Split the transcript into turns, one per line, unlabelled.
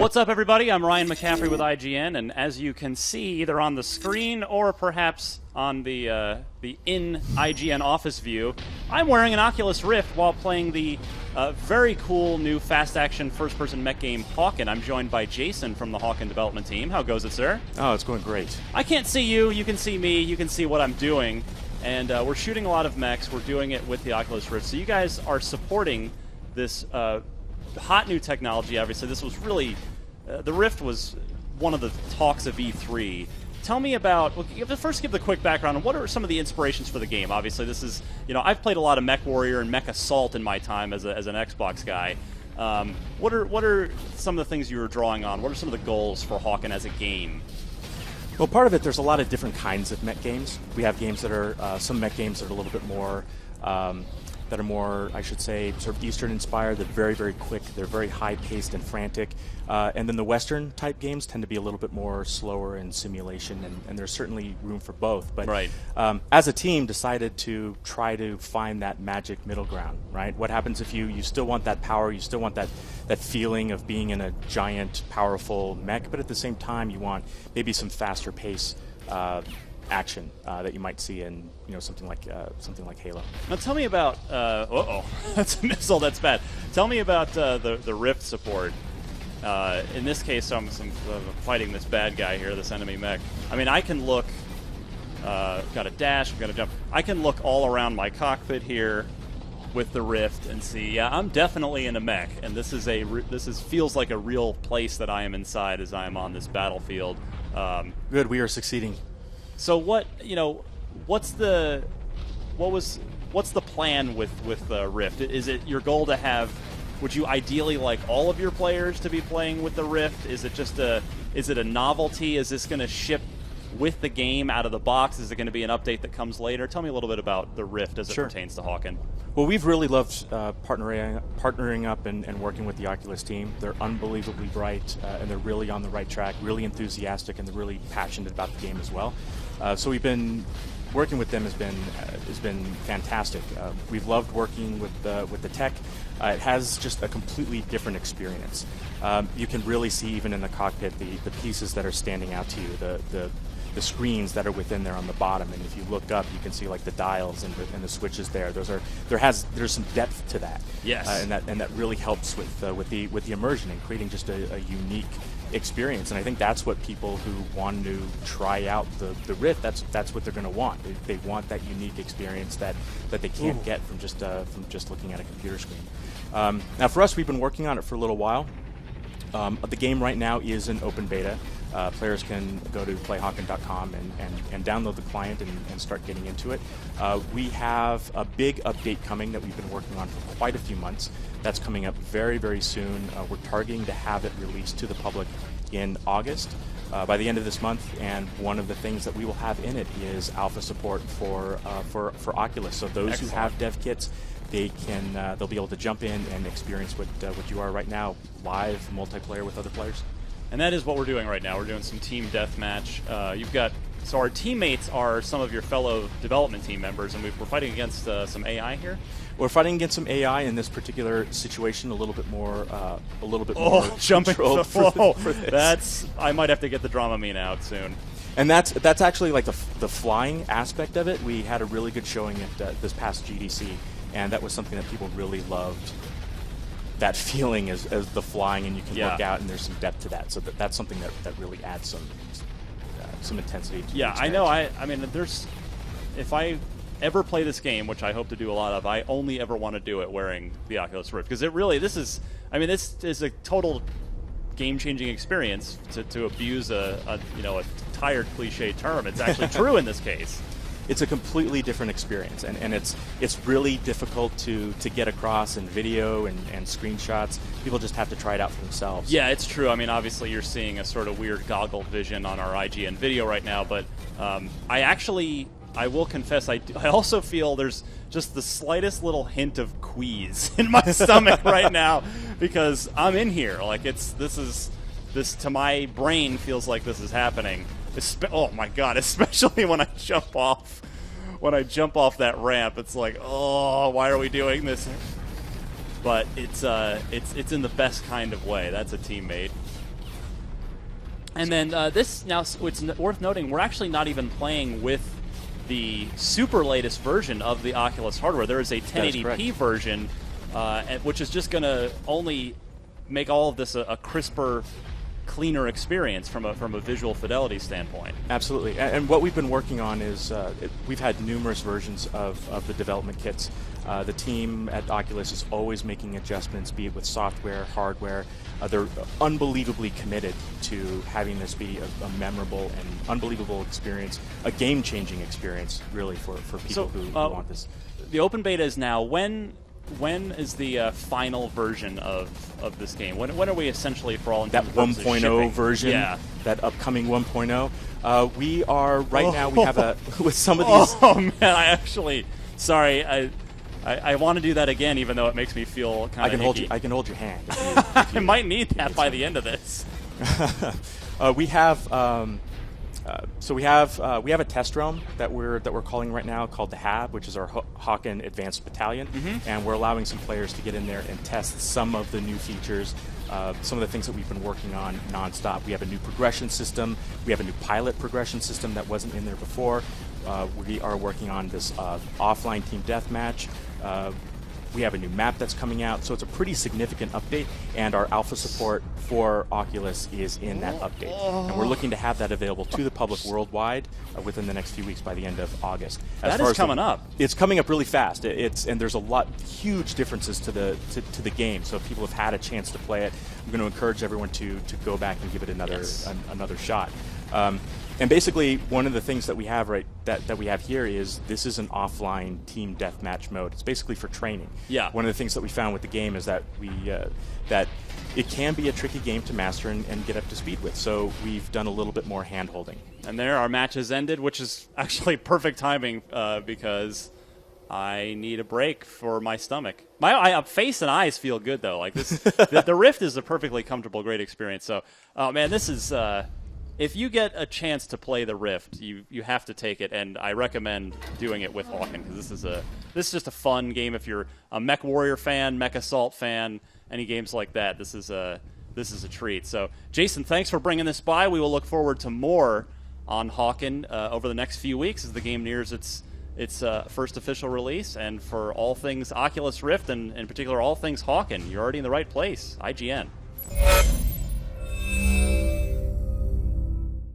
What's up, everybody? I'm Ryan McCaffrey with IGN, and as you can see, either on the screen or perhaps on the in IGN office view, I'm wearing an Oculus Rift while playing the very cool new fast-action first-person mech game Hawken. I'm joined by Jason from the Hawken development team. How goes it, sir?
Oh, it's going great.
I can't see you. You can see me. You can see what I'm doing. And we're shooting a lot of mechs. We're doing it with the Oculus Rift. So you guys are supporting this hot new technology. Obviously, this was really the Rift was one of the talks of E3. Tell me about. Well, first, give the quick background on what are some of the inspirations for the game. Obviously, this is I've played a lot of Mech Warrior and Mech Assault in my time as an Xbox guy. What are some of the things you were drawing on? What are some of the goals for Hawken as a game?
Well, part of it, there's a lot of different kinds of mech games. We have games that are some mech games that are a little bit more. That are more, I should say, sort of Eastern-inspired. They're very, very quick. They're very high-paced and frantic. And then the Western-type games tend to be a little bit more slower in simulation, and there's certainly room for both. But
right.
As a team, decided to try to find that magic middle ground, right? What happens if you still want that power, you still want that feeling of being in a giant, powerful mech, but at the same time, you want maybe some faster pace action that you might see in something like Halo.
Now tell me about that's a missile. That's bad. Tell me about the Rift support. In this case, I'm fighting this bad guy here, this enemy mech. I mean, I can look. Got a dash. I'm gonna jump. I can look all around my cockpit here with the Rift and see. Yeah, I'm definitely in a mech, and this feels like a real place that I am inside as I am on this battlefield.
Good. We are succeeding.
So what's the plan with Rift? Is it your goal to have? Would you ideally like all of your players to be playing with the Rift? Is it just is it a novelty? Is this going to ship with the game out of the box? Is it going to be an update that comes later? Tell me a little bit about the Rift as it pertains to Hawken.
Well, we've really loved partnering up and working with the Oculus team. They're unbelievably bright, and they're really on the right track, really enthusiastic, and they're really passionate about the game as well. So we've been working with them has been fantastic. We've loved working with the tech. It has just a completely different experience. You can really see even in the cockpit the pieces that are standing out to you, the screens that are within there on the bottom, and if you look up, you can see like the dials and the switches there. There's some depth to that.
Yes,
and that really helps with the immersion and creating just a unique experience. And I think that's what people who want to try out the Rift, that's what they're going to want. They want that unique experience that they can't get from just looking at a computer screen. Now, for us, we've been working on it for a little while. The game right now is in open beta. Players can go to playhawken.com and download the client and start getting into it. We have a big update coming that we've been working on for quite a few months. That's coming up very, very soon. We're targeting to have it released to the public in August, by the end of this month. And one of the things that we will have in it is alpha support for Oculus. So those
Excellent.
who have dev kits, they'll be able to jump in and experience what you are right now, live multiplayer with other players.
And that is what we're doing right now. We're doing some team deathmatch. So our teammates are some of your fellow development team members, and we're fighting against some AI here.
We're fighting against some AI in this particular situation, a little bit more
jumping
for this.
I might have to get the Dramamine out soon.
And that's actually like the flying aspect of it. We had a really good showing at this past GDC, and that was something that people really loved. That feeling as the flying, and you can look out, and there's some depth to that. So that's something that really adds some intensity to the experience.
I know. I mean, if I ever play this game, which I hope to do a lot of, I only ever want to do it wearing the Oculus Rift, because this is a total game-changing experience. To abuse a tired cliche term, it's actually true in this case.
It's a completely different experience, and it's really difficult to get across in video and screenshots. People just have to try it out for themselves.
Yeah, it's true. I mean, obviously you're seeing a sort of weird goggle vision on our IGN video right now, but I will confess, I also feel there's just the slightest little hint of quease in my stomach right now, because I'm in here. Like this to my brain feels like this is happening. Oh my god! Especially when I jump off that ramp, it's like, oh, why are we doing this? But it's in the best kind of way. That's a teammate. And then this, now it's worth noting, we're actually not even playing with the super latest version of the Oculus hardware. There is a 1080p version, which is just going to only make all of this a crisper, cleaner experience from a visual fidelity standpoint.
Absolutely. And what we've been working on is we've had numerous versions of the development kits. The team at Oculus is always making adjustments, be it with software, hardware. They're unbelievably committed to having this be a memorable and unbelievable experience, a game-changing experience, really, for people who want this.
The open beta is now. When is the final version of this game? When are we essentially, for all intents and purposes,
that 1.0 version?
Yeah.
That upcoming 1.0? We are, right now, we have with some of these...
Oh, man, I actually... Sorry, I want to do that again, even though it makes me feel kind of
I can hold your hand.
I might need that by the end of this.
We have we have a test realm that we're calling right now, called the Hab, which is our Hawken Advanced Battalion, and we're allowing some players to get in there and test some of the new features, some of the things that we've been working on nonstop. We have a new progression system. We have a new pilot progression system that wasn't in there before. We are working on this offline team deathmatch. We have a new map that's coming out, so it's a pretty significant update, and our alpha support for Oculus is in that update. And we're looking to have that available to the public worldwide within the next few weeks, by the end of August.
That is coming up.
It's coming up really fast. And there's huge differences to the game. So if people have had a chance to play it, I'm going to encourage everyone to go back and give it another shot. And basically, one of the things that we have that we have here is this is an offline team deathmatch mode. It's basically for training.
Yeah.
One of the things that we found with the game is that that it can be a tricky game to master and get up to speed with. So we've done a little bit more hand-holding.
And there, our match has ended, which is actually perfect timing because I need a break for my stomach. My face and eyes feel good though. Like this, the Rift is a perfectly comfortable, great experience. So, oh man, this is. If you get a chance to play the Rift, you have to take it, and I recommend doing it with Hawken, because this is just a fun game. If you're a Mech Warrior fan, Mech Assault fan, any games like that, this is a treat. So, Jason, thanks for bringing this by. We will look forward to more on Hawken over the next few weeks as the game nears its first official release. And for all things Oculus Rift, and in particular all things Hawken, you're already in the right place. IGN.